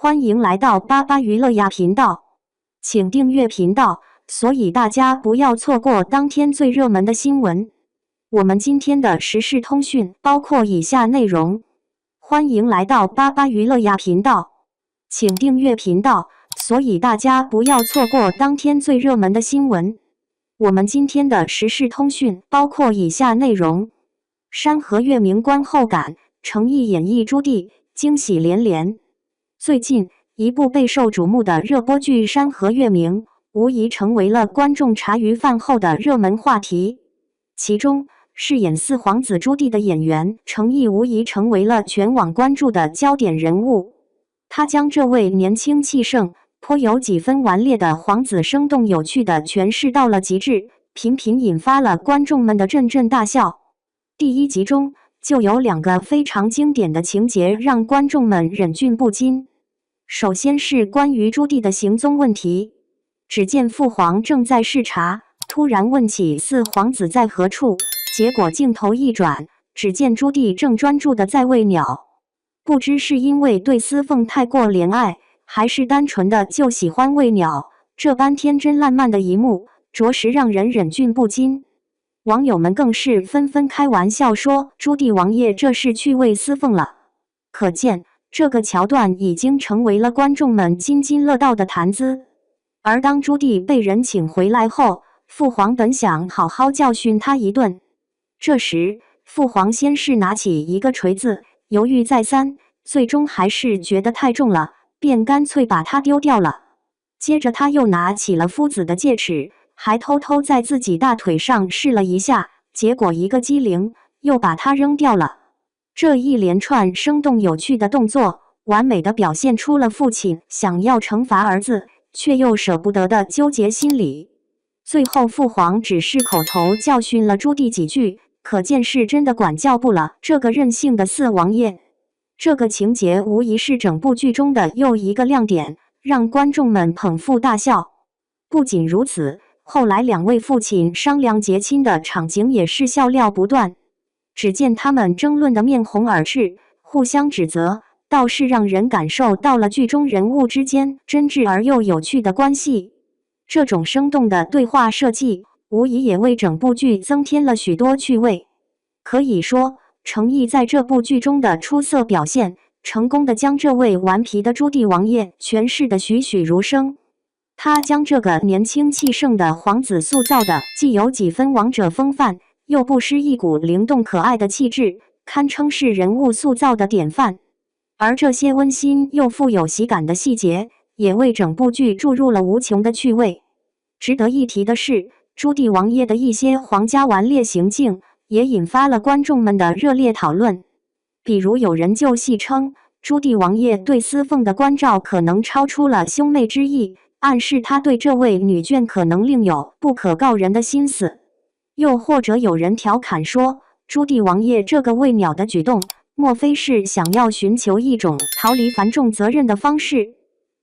欢迎来到巴巴娱乐呀频道，请订阅频道，所以大家不要错过当天最热门的新闻。我们今天的时事通讯包括以下内容。欢迎来到巴巴娱乐呀频道，请订阅频道，所以大家不要错过当天最热门的新闻。我们今天的时事通讯包括以下内容：山河月明观后感，诚意演绎朱棣，惊喜连连。最近，一部备受瞩目的热播剧《山河月明》无疑成为了观众茶余饭后的热门话题。其中，饰演四皇子朱棣的演员程毅无疑成为了全网关注的焦点人物。他将这位年轻气盛、颇有几分顽劣的皇子生动有趣地诠释到了极致，频频引发了观众们的阵阵大笑。第一集中，就有两个非常经典的情节让观众们忍俊不禁。首先是关于朱棣的行踪问题。只见父皇正在视察，突然问起四皇子在何处，结果镜头一转，只见朱棣正专注地在喂鸟。不知是因为对司凤太过怜爱，还是单纯的就喜欢喂鸟，这般天真烂漫的一幕，着实让人忍俊不禁。网友们更是纷纷开玩笑说，朱棣王爷这是去喂司凤了。可见这个桥段已经成为了观众们津津乐道的谈资。而当朱棣被人请回来后，父皇本想好好教训他一顿。这时，父皇先是拿起一个锤子，犹豫再三，最终还是觉得太重了，便干脆把它丢掉了。接着他又拿起了夫子的戒尺，还偷偷在自己大腿上试了一下，结果一个机灵，又把它扔掉了。这一连串生动有趣的动作，完美地表现出了父亲想要惩罚儿子，却又舍不得的纠结心理。最后父皇只是口头教训了朱棣几句，可见是真的管教不了这个任性的四王爷。这个情节无疑是整部剧中的又一个亮点，让观众们捧腹大笑。不仅如此，后来两位父亲商量结亲的场景也是笑料不断。只见他们争论得面红耳赤，互相指责，倒是让人感受到了剧中人物之间真挚而又有趣的关系。这种生动的对话设计，无疑也为整部剧增添了许多趣味。可以说，程毅在这部剧中的出色表现，成功地将这位顽皮的朱棣王爷诠释得栩栩如生。他将这个年轻气盛的皇子塑造的既有几分王者风范，又不失一股灵动可爱的气质，堪称是人物塑造的典范。而这些温馨又富有喜感的细节，也为整部剧注入了无穷的趣味。值得一提的是，朱棣王爷的一些皇家顽劣行径，也引发了观众们的热烈讨论。比如有人就戏称，朱棣王爷对司凤的关照可能超出了兄妹之意，暗示他对这位女眷可能另有不可告人的心思。又或者有人调侃说，朱棣王爷这个喂鸟的举动，莫非是想要寻求一种逃离繁重责任的方式？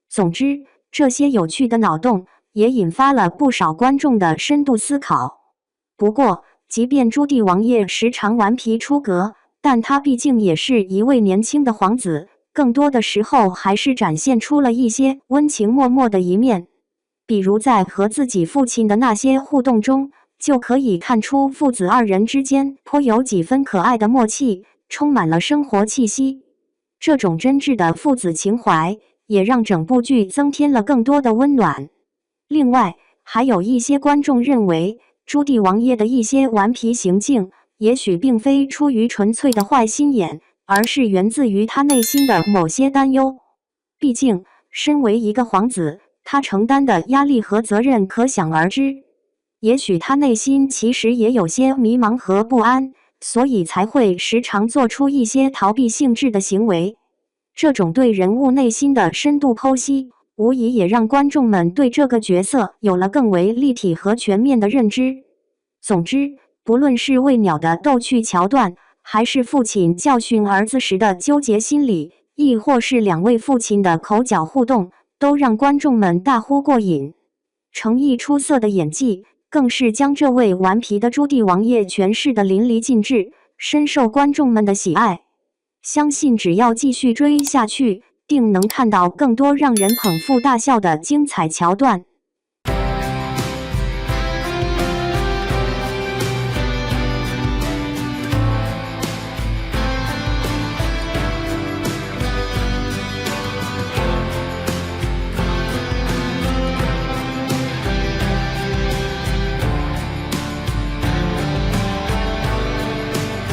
总之，这些有趣的脑洞也引发了不少观众的深度思考。不过，即便朱棣王爷时常顽皮出格，但他毕竟也是一位年轻的皇子，更多的时候还是展现出了一些温情脉脉的一面。比如在和自己父亲的那些互动中，就可以看出父子二人之间颇有几分可爱的默契，充满了生活气息。这种真挚的父子情怀，也让整部剧增添了更多的温暖。另外，还有一些观众认为，朱棣王爷的一些顽皮行径，也许并非出于纯粹的坏心眼，而是源自于他内心的某些担忧。毕竟，身为一个皇子，他承担的压力和责任可想而知。也许他内心其实也有些迷茫和不安，所以才会时常做出一些逃避性质的行为。这种对人物内心的深度剖析，无疑也让观众们对这个角色有了更为立体和全面的认知。总之，不论是喂鸟的逗趣桥段，还是父亲教训儿子时的纠结心理，亦或是两位父亲的口角互动，都让观众们大呼过瘾。程毅出色的演技，更是将这位顽皮的朱棣王爷诠释得淋漓尽致，深受观众们的喜爱。相信只要继续追下去，定能看到更多让人捧腹大笑的精彩桥段。